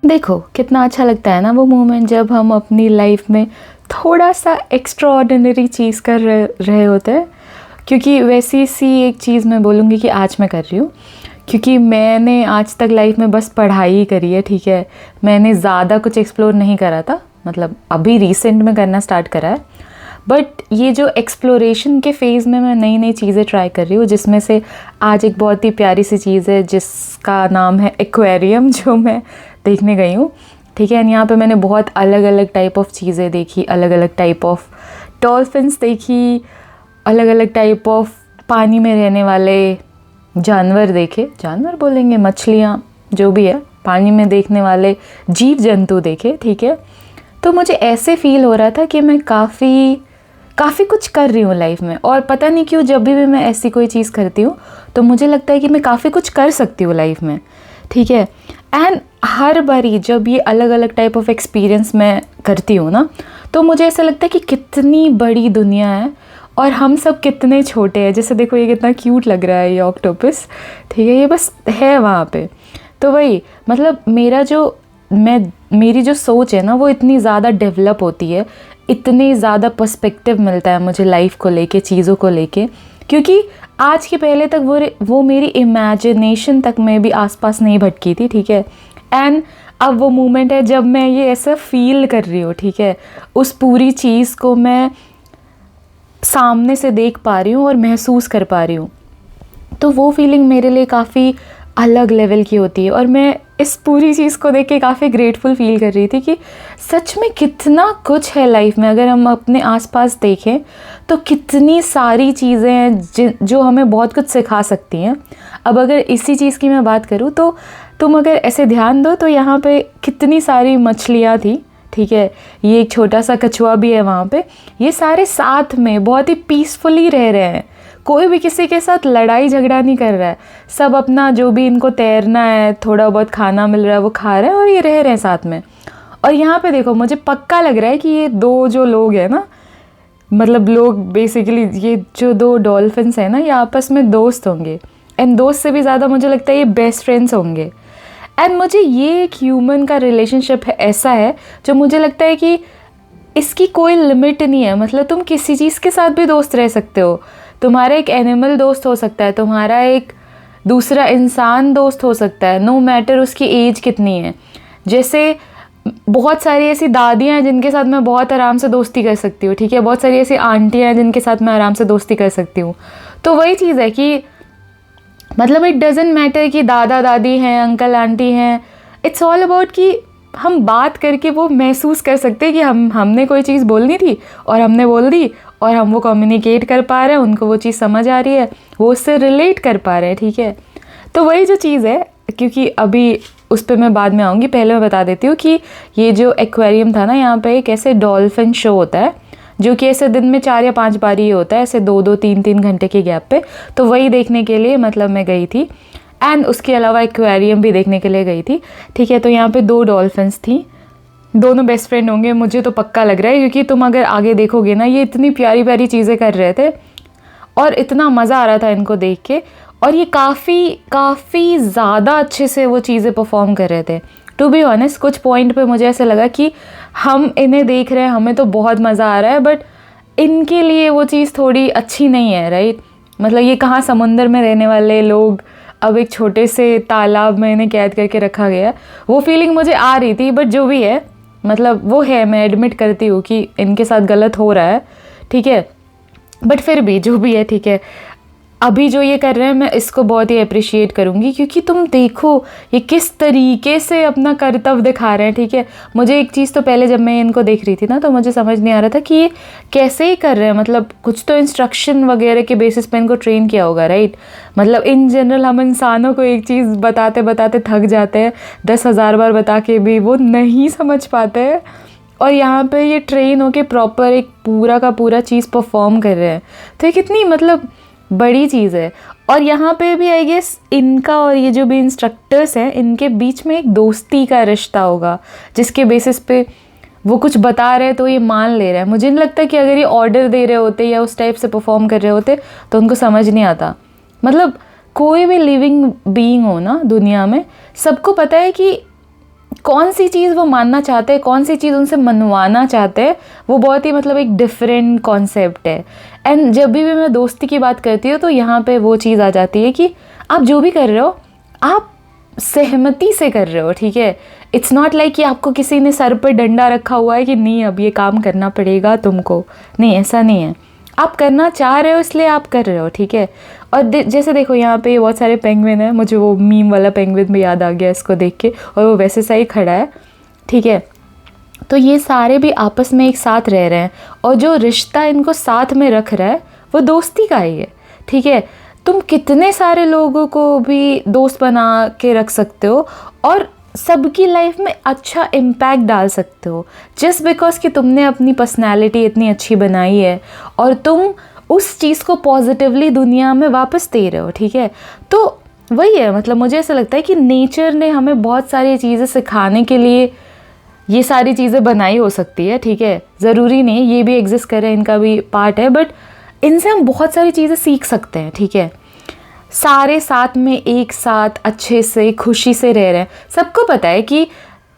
देखो कितना अच्छा लगता है ना वो मोमेंट जब हम अपनी लाइफ में थोड़ा सा एक्स्ट्रा ऑर्डिनरी चीज़ कर रहे होते हैं। क्योंकि वैसी सी एक चीज़ मैं बोलूँगी कि आज मैं कर रही हूँ, क्योंकि मैंने आज तक लाइफ में बस पढ़ाई ही करी है, ठीक है। मैंने ज़्यादा कुछ एक्सप्लोर नहीं करा था, मतलब अभी रिसेंट में करना स्टार्ट करा है। बट ये जो एक्सप्लोरेशन के फ़ेज़ में मैं नई नई चीज़ें ट्राई कर रही हूँ, जिसमें से आज एक बहुत ही प्यारी सी चीज़ है जिसका नाम है एक्वेरियम, जो मैं देखने गई हूँ, ठीक है। एंड यहाँ पे मैंने बहुत अलग अलग टाइप ऑफ चीज़ें देखी, अलग अलग टाइप ऑफ डॉल्फिन्स देखी, अलग अलग टाइप ऑफ पानी में रहने वाले जानवर देखे, जानवर बोलेंगे, मछलियाँ, जो भी है, पानी में देखने वाले जीव जंतु देखे, ठीक है। तो मुझे ऐसे फील हो रहा था कि मैं काफ़ी कुछ कर रही हूँ लाइफ में, और पता नहीं क्यों जब भी मैं ऐसी कोई चीज़ करती हूँ तो मुझे लगता है कि मैं काफ़ी कुछ कर सकती हूँ लाइफ में, ठीक है। एंड हर बारी जब ये अलग अलग टाइप ऑफ एक्सपीरियंस मैं करती हूँ ना, तो मुझे ऐसा लगता है कि कितनी बड़ी दुनिया है और हम सब कितने छोटे हैं। जैसे देखो ये कितना क्यूट लग रहा है ये ऑक्टोपस, ठीक है, ये बस है वहाँ पे। तो वही मतलब मेरी जो सोच है ना वो इतनी ज़्यादा डेवलप होती है, इतनी ज़्यादा पर्सपेक्टिव मिलता है मुझे लाइफ को लेके, चीज़ों को लेके, क्योंकि आज के पहले तक वो मेरी इमेजिनेशन तक में भी आसपास नहीं भटकी थी, ठीक है। एंड अब वो मोमेंट है जब मैं ये ऐसा फील कर रही हूँ, ठीक है, उस पूरी चीज़ को मैं सामने से देख पा रही हूँ और महसूस कर पा रही हूँ। तो वो फीलिंग मेरे लिए काफ़ी अलग लेवल की होती है, और मैं इस पूरी चीज़ को देख के काफ़ी ग्रेटफुल फील कर रही थी कि सच में कितना कुछ है लाइफ में। अगर हम अपने आसपास देखें तो कितनी सारी चीज़ें हैं जो हमें बहुत कुछ सिखा सकती हैं। अब अगर इसी चीज़ की मैं बात करूँ तो तुम अगर ऐसे ध्यान दो तो यहाँ पे कितनी सारी मछलियाँ थी, ठीक है, ये एक छोटा सा कछुआ भी है वहाँ पे। ये सारे साथ में बहुत ही पीसफुली रह रहे हैं, कोई भी किसी के साथ लड़ाई झगड़ा नहीं कर रहा है। सब अपना जो भी इनको तैरना है, थोड़ा बहुत खाना मिल रहा है वो खा रहे हैं और ये रह रहे हैं साथ में। और यहाँ पे देखो मुझे पक्का लग रहा है कि ये दो जो लोग हैं ना, मतलब लोग बेसिकली ये जो दो डॉल्फिन्स हैं ना, ये आपस में दोस्त होंगे। एंड दोस्त से भी ज़्यादा मुझे लगता है ये बेस्ट फ्रेंड्स होंगे। एंड मुझे ये एक ह्यूमन का रिलेशनशिप ऐसा है जो मुझे लगता है कि इसकी कोई लिमिट नहीं है। मतलब तुम किसी चीज़ के साथ भी दोस्त रह सकते हो। तुम्हारा एक एनिमल दोस्त हो सकता है, तुम्हारा एक दूसरा इंसान दोस्त हो सकता है, नो मैटर उसकी एज कितनी है। जैसे बहुत सारी ऐसी दादियाँ हैं जिनके साथ मैं बहुत आराम से दोस्ती कर सकती हूँ, ठीक है, बहुत सारी ऐसी आंटियाँ हैं जिनके साथ मैं आराम से दोस्ती कर सकती हूँ। तो वही चीज़ है कि मतलब इट डजेंट मैटर कि दादा दादी हैं, अंकल आंटी हैं, इट्स ऑल अबाउट कि हम बात करके वो महसूस कर सकते हैं कि हमने कोई चीज़ बोलनी थी और हमने बोल दी, और हम वो कम्युनिकेट कर पा रहे हैं, उनको वो चीज़ समझ आ रही है, वो उससे रिलेट कर पा रहे हैं, ठीक है। तो वही जो चीज़ है, क्योंकि अभी उस पर मैं बाद में आऊँगी, पहले मैं बता देती हूँ कि ये जो एक्वेरियम था ना, यहाँ पे एक ऐसे डॉल्फिन शो होता है जो कि ऐसे दिन में 4 या 5 बार ही होता है, ऐसे 2-2 3-3 घंटे के गैप पे। तो वही देखने के लिए मतलब मैं गई थी, एंड उसके अलावा एक्वेरियम भी देखने के लिए गई थी, ठीक है। तो यहाँ पे 2 डॉल्फिन्स थी, दोनों बेस्ट फ्रेंड होंगे, मुझे तो पक्का लग रहा है, क्योंकि तुम अगर आगे देखोगे ना, ये इतनी प्यारी प्यारी चीज़ें कर रहे थे और इतना मज़ा आ रहा था इनको देख के, और ये काफ़ी ज़्यादा अच्छे से वो चीज़ें परफॉर्म कर रहे थे। टू बी ऑनेस्ट कुछ पॉइंट पे मुझे ऐसा लगा कि हम इन्हें देख रहे हैं, हमें तो बहुत मज़ा आ रहा है, बट इनके लिए वो चीज़ थोड़ी अच्छी नहीं है, राइट। मतलब ये कहाँ समुंदर में रहने वाले लोग, अब एक छोटे से तालाब में इन्हें कैद करके रखा गया। वो फीलिंग मुझे आ रही थी, बट जो भी है मतलब वो है, मैं एडमिट करती हूँ कि इनके साथ गलत हो रहा है, ठीक है, बट फिर भी जो भी है, ठीक है। अभी जो ये कर रहे हैं मैं इसको बहुत ही अप्रिशिएट करूँगी, क्योंकि तुम देखो ये किस तरीके से अपना कर्तव्य दिखा रहे हैं, ठीक है। मुझे एक चीज़ तो पहले जब मैं इनको देख रही थी ना, तो मुझे समझ नहीं आ रहा था कि ये कैसे ही कर रहे हैं। मतलब कुछ तो इंस्ट्रक्शन वगैरह के बेसिस पे इनको ट्रेन किया होगा, राइट। मतलब इन जनरल हम इंसानों को एक चीज़ बताते बताते थक जाते हैं, 10,000 बार बता के भी वो नहीं समझ पाते हैं, और यहाँ पे ये ट्रेन होके प्रॉपर एक पूरा का पूरा चीज़ परफॉर्म कर रहे हैं। तो ये कितनी मतलब बड़ी चीज़ है। और यहाँ पे भी आई गेस इनका और ये जो भी इंस्ट्रक्टर्स हैं, इनके बीच में एक दोस्ती का रिश्ता होगा, जिसके बेसिस पे वो कुछ बता रहे हैं तो ये मान ले रहा है। मुझे नहीं लगता कि अगर ये ऑर्डर दे रहे होते या उस टाइप से परफॉर्म कर रहे होते तो उनको समझ नहीं आता। मतलब कोई भी लिविंग बीइंग हो ना दुनिया में, सबको पता है कि कौन सी चीज़ वो मानना चाहते हैं, कौन सी चीज़ उनसे मनवाना चाहते हैं, वो बहुत ही मतलब एक डिफरेंट कॉन्सेप्ट है। एंड जब भी मैं दोस्ती की बात करती हूँ तो यहाँ पे वो चीज़ आ जाती है कि आप जो भी कर रहे हो आप सहमति से कर रहे हो, ठीक है। इट्स नॉट लाइक कि आपको किसी ने सर पर डंडा रखा हुआ है कि नहीं अब ये काम करना पड़ेगा तुमको, नहीं, ऐसा नहीं है। आप करना चाह रहे हो इसलिए आप कर रहे हो, ठीक है। और जैसे देखो यहाँ पे बहुत सारे पेंगुइन है, मुझे वो मीम वाला पेंगुइन भी याद आ गया इसको देख के, और वो वैसे सा ही खड़ा है, ठीक है। तो ये सारे भी आपस में एक साथ रह रहे हैं, और जो रिश्ता इनको साथ में रख रहा है वो दोस्ती का ही है, ठीक है। तुम कितने सारे लोगों को भी दोस्त बना के रख सकते हो और सबकी लाइफ में अच्छा इम्पैक्ट डाल सकते हो, जस्ट बिकॉज कि तुमने अपनी पर्सनैलिटी इतनी अच्छी बनाई है और तुम उस चीज़ को पॉजिटिवली दुनिया में वापस दे रहे हो, ठीक है। तो वही है, मतलब मुझे ऐसा लगता है कि नेचर ने हमें बहुत सारी चीज़ें सिखाने के लिए ये सारी चीज़ें बनाई हो सकती है, ठीक है। ज़रूरी नहीं ये भी एग्जिस्ट करे, इनका भी पार्ट है, बट इनसे हम बहुत सारी चीज़ें सीख सकते हैं, ठीक है। सारे साथ में एक साथ अच्छे से खुशी से रह रहे हैं। सबको पता है कि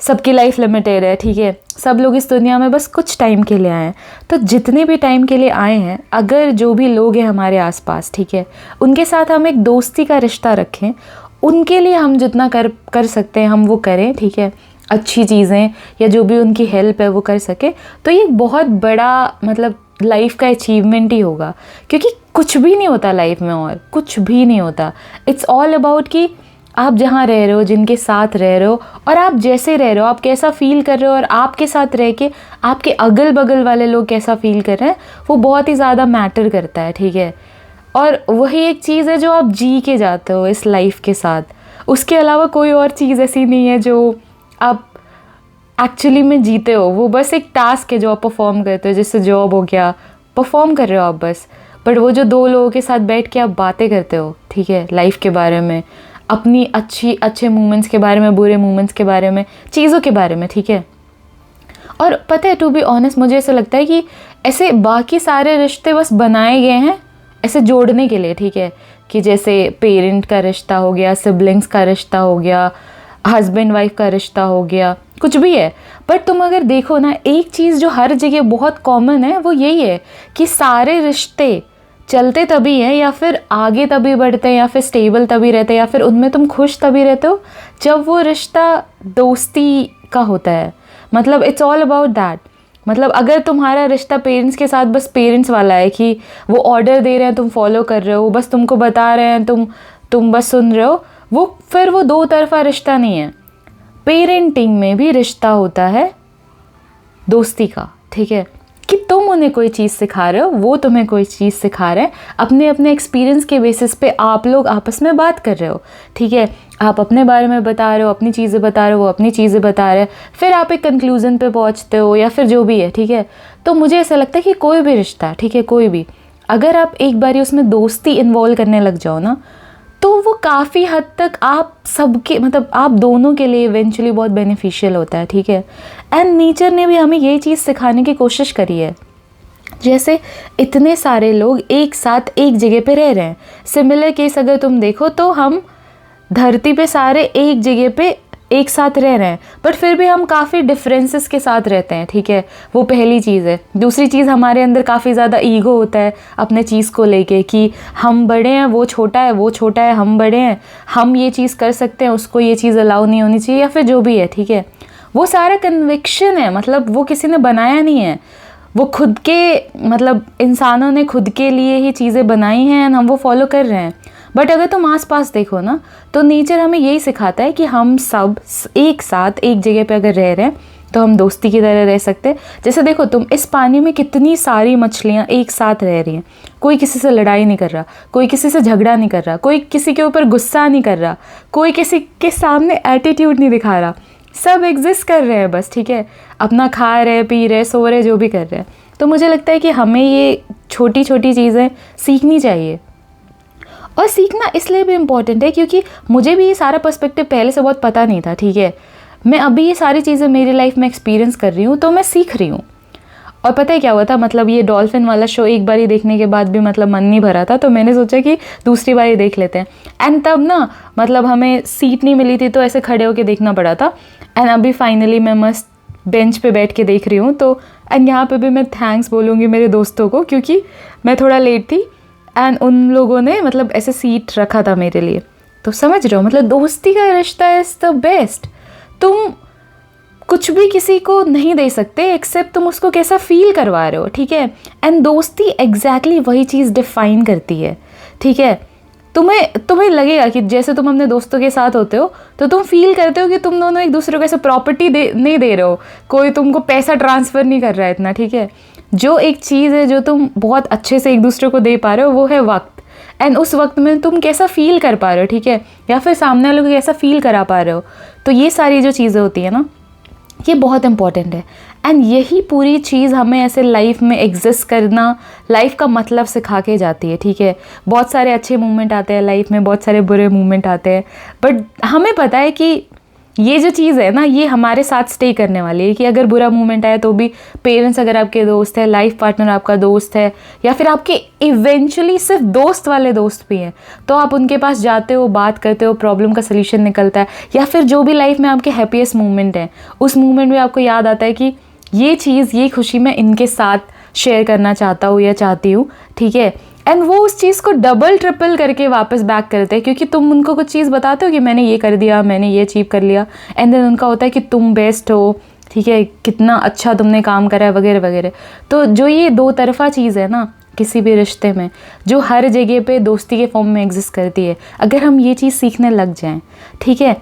सबकी लाइफ लिमिटेड है, ठीक है। सब लोग इस दुनिया में बस कुछ टाइम के लिए आए हैं, तो जितने भी टाइम के लिए आए हैं, अगर जो भी लोग हैं हमारे आसपास, ठीक है, उनके साथ हम एक दोस्ती का रिश्ता रखें, उनके लिए हम जितना कर सकते हैं हम वो करें, ठीक है। अच्छी चीज़ें या जो भी उनकी हेल्प है वो कर सके, तो ये बहुत बड़ा मतलब लाइफ का अचीवमेंट ही होगा, क्योंकि कुछ भी नहीं होता लाइफ में, और कुछ भी नहीं होता। इट्स ऑल अबाउट कि आप जहाँ रह रहे हो, जिनके साथ रह रहे हो, और आप जैसे रह रहे हो, आप कैसा फील कर रहे हो, और आपके साथ रह के आपके अगल बगल वाले लोग कैसा फील कर रहे हैं, वो बहुत ही ज़्यादा मैटर करता है, ठीक है। और वही एक चीज़ है जो आप जी के जाते हो इस लाइफ के साथ। उसके अलावा कोई और चीज़ ऐसी नहीं है जो आप एक्चुअली में जीते हो, वो बस एक टास्क है जो आप परफॉर्म करते हो, जैसे जॉब हो गया, परफॉर्म कर रहे हो आप बस। बट वो जो दो लोगों के साथ बैठ के आप बातें करते हो, ठीक है, लाइफ के बारे में, अपनी अच्छे मोमेंट्स के बारे में, बुरे मोमेंट्स के बारे में, चीज़ों के बारे में, ठीक है। और पता है, टू बी ऑनेस्ट, मुझे ऐसा लगता है कि ऐसे बाकी सारे रिश्ते बस बनाए गए हैं ऐसे जोड़ने के लिए, ठीक है, कि जैसे पेरेंट का रिश्ता हो गया, सिबलिंग्स का रिश्ता हो गया, हस्बैंड वाइफ का रिश्ता हो गया, कुछ भी है। बट तुम अगर देखो ना, एक चीज़ जो हर जगह बहुत कॉमन है वो यही है कि सारे रिश्ते चलते तभी हैं, या फिर आगे तभी बढ़ते हैं, या फिर स्टेबल तभी रहते हैं, या फिर उनमें तुम खुश तभी रहते हो जब वो रिश्ता दोस्ती का होता है। मतलब इट्स ऑल अबाउट दैट। मतलब अगर तुम्हारा रिश्ता पेरेंट्स के साथ बस पेरेंट्स वाला है कि वो ऑर्डर दे रहे हैं, तुम फॉलो कर रहे हो, बस तुमको बता रहे हैं, तुम बस सुन रहे हो, फिर वो दो तरफा रिश्ता नहीं है। पेरेंटिंग में भी रिश्ता होता है दोस्ती का, ठीक है, कि तुम उन्हें कोई चीज़ सिखा रहे हो, वो तुम्हें कोई चीज़ सिखा रहे हैं, अपने अपने एक्सपीरियंस के बेसिस पे आप लोग आपस में बात कर रहे हो, ठीक है। आप अपने बारे में बता रहे हो, अपनी चीज़ें बता रहे हो, वो अपनी चीज़ें बता रहे हैं, फिर आप एक कंक्लूज़न पे पहुंचते हो, या फिर जो भी है, ठीक है। तो मुझे ऐसा लगता है कि कोई भी रिश्ता, ठीक है, कोई भी, अगर आप एक बारी उसमें दोस्ती इन्वॉल्व करने लग जाओ ना, तो वो काफ़ी हद तक आप सबके मतलब आप दोनों के लिए इवेंचुअली बहुत बेनिफिशियल होता है, ठीक है। एंड नेचर ने भी हमें यही चीज़ सिखाने की कोशिश करी है। जैसे इतने सारे लोग एक साथ एक जगह पे रह रहे हैं, सिमिलर केस अगर तुम देखो तो हम धरती पे सारे एक जगह पे एक साथ रह रहे हैं, बट फिर भी हम काफ़ी डिफरेंसेस के साथ रहते हैं, ठीक है। वो पहली चीज़ है। दूसरी चीज़, हमारे अंदर काफ़ी ज़्यादा ईगो होता है अपने चीज़ को लेके कि हम बड़े हैं, वो छोटा है, वो छोटा है, हम बड़े हैं, हम ये चीज़ कर सकते हैं, उसको ये चीज़ अलाउ नहीं होनी चाहिए, या फिर जो भी है, ठीक है। वो सारा कन्विक्शन है, मतलब वो किसी ने बनाया नहीं है, वो खुद के मतलब इंसानों ने खुद के लिए ही चीज़ें बनाई हैं एंड हम वो फॉलो कर रहे हैं। बट अगर तुम आसपास देखो ना, तो नेचर हमें यही सिखाता है कि हम सब एक साथ एक जगह पे अगर रह रहे हैं तो हम दोस्ती की तरह रह सकते हैं। जैसे देखो तुम, इस पानी में कितनी सारी मछलियाँ एक साथ रह रही हैं, कोई किसी से लड़ाई नहीं कर रहा, कोई किसी से झगड़ा नहीं कर रहा, कोई किसी के ऊपर गुस्सा नहीं कर रहा, कोई किसी के सामने एटीट्यूड नहीं दिखा रहा, सब एग्जिस्ट कर रहे हैं बस, ठीक है, अपना खा रहे, पी रहे, सो रहे, जो भी कर रहे हैं। तो मुझे लगता है कि हमें ये छोटी छोटी चीज़ें सीखनी चाहिए। और सीखना इसलिए भी इम्पॉर्टेंट है क्योंकि मुझे भी ये सारा पर्सपेक्टिव पहले से बहुत पता नहीं था, ठीक है। मैं अभी ये सारी चीज़ें मेरी लाइफ में एक्सपीरियंस कर रही हूँ, तो मैं सीख रही हूँ। और पता है क्या हुआ था, मतलब ये डॉल्फिन वाला शो एक बारी देखने के बाद भी मतलब मन नहीं भरा था, तो मैंने सोचा कि दूसरी बारी देख लेते हैं। एंड तब ना मतलब हमें सीट नहीं मिली थी, तो ऐसे खड़े होके देखना पड़ा था। एंड अभी फाइनली मैं मस्त बेंच पे बैठ के देख रही हूँ। तो एंड यहाँ पे भी मैं थैंक्स बोलूँगी मेरे दोस्तों को, क्योंकि मैं थोड़ा लेट थी एंड उन लोगों ने मतलब ऐसे सीट रखा था मेरे लिए। तो समझ रहे हो, मतलब दोस्ती का रिश्ता इज़ द बेस्ट। तुम कुछ भी किसी को नहीं दे सकते एक्सेप्ट तुम उसको कैसा फील करवा रहे हो, ठीक है। एंड दोस्ती एग्जैक्टली वही चीज़ डिफाइन करती है, ठीक है। तुम्हें लगेगा कि जैसे तुम अपने दोस्तों के साथ होते हो तो तुम फील करते हो कि तुम दोनों एक दूसरे को ऐसे प्रॉपर्टी नहीं दे रहे हो, कोई तुमको पैसा ट्रांसफ़र नहीं कर रहा है इतना, ठीक है। जो एक चीज़ है जो तुम बहुत अच्छे से एक दूसरे को दे पा रहे हो वो है वक्त। एंड उस वक्त में तुम कैसा फील कर पा रहे हो, ठीक है, या फिर सामने वालों को कैसा फील करा पा रहे हो। तो ये सारी जो चीज़ें होती है ना, ये बहुत इंपॉर्टेंट है। एंड यही पूरी चीज़ हमें ऐसे लाइफ में एग्जिस्ट करना, लाइफ का मतलब सिखा के जाती है, ठीक है। बहुत सारे अच्छे मोमेंट आते हैं लाइफ में, बहुत सारे बुरे मोमेंट आते हैं, बट हमें पता है कि ये जो चीज़ है ना, ये हमारे साथ स्टे करने वाली है। कि अगर बुरा मोमेंट आया तो भी पेरेंट्स अगर आपके दोस्त है, लाइफ पार्टनर आपका दोस्त है, या फिर आपके इवेंचुअली सिर्फ दोस्त वाले दोस्त भी हैं, तो आप उनके पास जाते हो, बात करते हो, प्रॉब्लम का सल्यूशन निकलता है। या फिर जो भी लाइफ में आपके हैप्पीएस्ट मोमेंट है, उस मोमेंट में आपको याद आता है कि ये चीज़, ये खुशी मैं इनके साथ शेयर करना चाहता हूँ या चाहती हूँ, ठीक है। एंड वो उस चीज़ को डबल ट्रिपल करके वापस बैक करते हैं, क्योंकि तुम उनको कुछ चीज़ बताते हो कि मैंने ये कर दिया, मैंने ये अचीव कर लिया। एंड देन उनका होता है कि तुम बेस्ट हो, ठीक है, कितना अच्छा तुमने काम करा है, वगैरह वगैरह। तो जो ये दो तरफा चीज़ है ना किसी भी रिश्ते में, जो हर जगह पे दोस्ती के फॉर्म में एग्जिस्ट करती है, अगर हम ये चीज़ सीखने लग जाएं, ठीक है।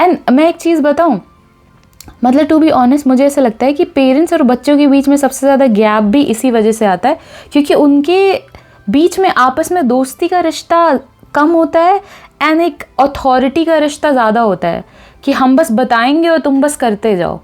एंड मैं एक चीज़ बताऊँ, मतलब टू बी ऑनेस्ट, मुझे ऐसा लगता है कि पेरेंट्स और बच्चों के बीच में सबसे ज़्यादा गैप भी इसी वजह से आता है, क्योंकि उनके बीच में आपस में दोस्ती का रिश्ता कम होता है एंड एक अथॉरिटी का रिश्ता ज़्यादा होता है कि हम बस बताएंगे और तुम बस करते जाओ।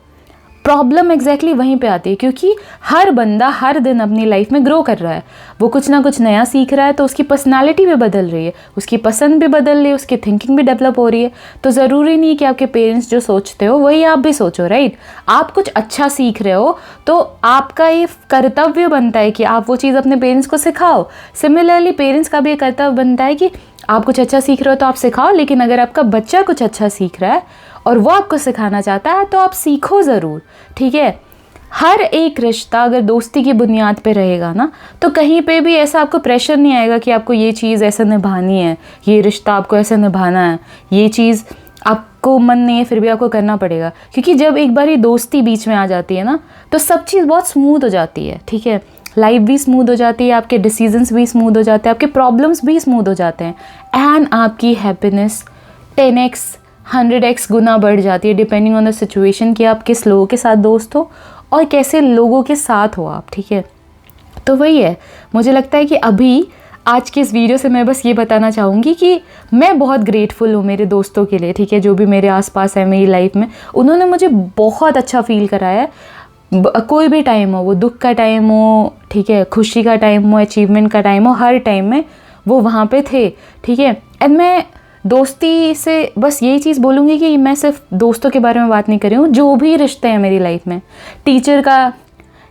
प्रॉब्लम एग्जैक्टली वहीं पे आती है, क्योंकि हर बंदा हर दिन अपनी लाइफ में ग्रो कर रहा है, वो कुछ ना कुछ नया सीख रहा है, तो उसकी पर्सनालिटी भी बदल रही है, उसकी पसंद भी बदल रही है, उसकी थिंकिंग भी डेवलप हो रही है। तो ज़रूरी नहीं कि आपके पेरेंट्स जो सोचते हो वही आप भी सोचो, राइट। आप कुछ अच्छा सीख रहे हो तो आपका ये कर्तव्य बनता है कि आप वो चीज़ अपने पेरेंट्स को सिखाओ। सिमिलरली पेरेंट्स का भी ये कर्तव्य बनता है कि आप कुछ अच्छा सीख रहे हो तो आप सिखाओ, लेकिन अगर आपका बच्चा कुछ अच्छा सीख रहा है और वो आपको सिखाना चाहता है तो आप सीखो ज़रूर, ठीक है। हर एक रिश्ता अगर दोस्ती की बुनियाद पे रहेगा ना, तो कहीं पे भी ऐसा आपको प्रेशर नहीं आएगा कि आपको ये चीज़ ऐसे निभानी है, ये रिश्ता आपको ऐसे निभाना है, ये चीज़ आपको मन नहीं है फिर भी आपको करना पड़ेगा। क्योंकि जब एक बार ये दोस्ती बीच में आ जाती है ना, तो सब चीज़ बहुत स्मूथ हो जाती है, ठीक है। लाइफ भी स्मूथ हो जाती है, आपके डिसीजंस भी स्मूथ हो जाते हैं, आपके प्रॉब्लम्स भी स्मूथ हो जाते हैं, एंड आपकी हैप्पीनेस 10x 100x गुना बढ़ जाती है, डिपेंडिंग ऑन द सिचुएशन कि आप किस लोगों के साथ दोस्त हो और कैसे लोगों के साथ हो आप, ठीक है। तो वही है, मुझे लगता है कि अभी आज के इस वीडियो से मैं बस ये बताना चाहूँगी कि मैं बहुत ग्रेटफुल हूँ मेरे दोस्तों के लिए, ठीक है, जो भी मेरे आसपास है मेरी लाइफ में। उन्होंने मुझे बहुत अच्छा फील कराया है, कोई भी टाइम हो, वो दुख का टाइम हो, ठीक है, खुशी का टाइम हो, अचीवमेंट का टाइम हो, हर टाइम में वो वहाँ पे थे, ठीक है। एंड मैं दोस्ती से बस यही चीज़ बोलूँगी कि मैं सिर्फ दोस्तों के बारे में बात नहीं कर रही हूँ, जो भी रिश्ते हैं मेरी लाइफ में, टीचर का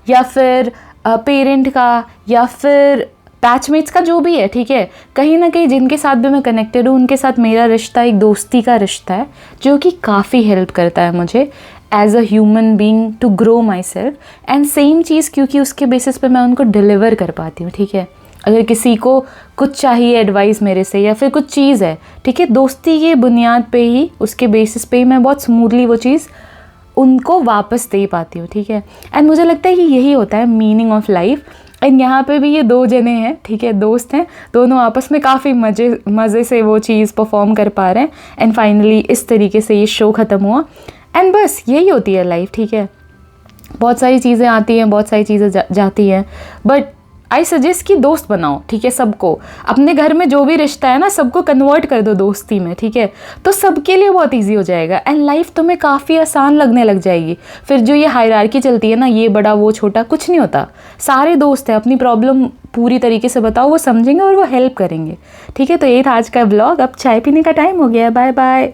या फिर पेरेंट का या फिर बैचमेट्स का, जो भी है, ठीक है, कहीं ना कहीं जिनके साथ भी मैं कनेक्टेड हूँ उनके साथ मेरा रिश्ता एक दोस्ती का रिश्ता है, जो कि काफ़ी हेल्प करता है मुझे as a human being to grow myself. And same चीज़ क्योंकि उसके बेसिस पे मैं उनको डिलीवर कर पाती हूँ, ठीक है। अगर किसी को कुछ चाहिए एडवाइस मेरे से या फिर कुछ चीज़ है, ठीक है, दोस्ती की बुनियाद पे ही, उसके बेसिस पे ही मैं बहुत स्मूथली वो चीज़ उनको वापस दे पाती हूँ, ठीक है। एंड मुझे लगता है कि यही होता है मीनिंग ऑफ लाइफ। एंड यहाँ पे भी ये दो जने हैं, ठीक है, दोस्त हैं, दोनों आपस में काफ़ी मज़े से वो चीज़ परफॉर्म कर पा रहे हैं। एंड फाइनली इस तरीके से ये शो ख़त्म हुआ। एंड बस यही होती है लाइफ, ठीक है। बहुत सारी चीज़ें आती हैं, बहुत सारी चीज़ें जाती हैं, बट आई सजेस्ट कि दोस्त बनाओ, ठीक है। सबको अपने घर में जो भी रिश्ता है ना, सबको कन्वर्ट कर दो दोस्ती में, ठीक है, तो सबके लिए बहुत इजी हो जाएगा एंड लाइफ तुम्हें काफ़ी आसान लगने लग जाएगी। फिर जो ये हायरार्की चलती है ना, ये बड़ा वो छोटा, कुछ नहीं होता। सारे दोस्त हैं, अपनी प्रॉब्लम पूरी तरीके से बताओ, वो समझेंगे और वो हेल्प करेंगे, ठीक है। तो ये था आज का ब्लॉग। अब चाय पीने का टाइम हो गया, बाय बाय।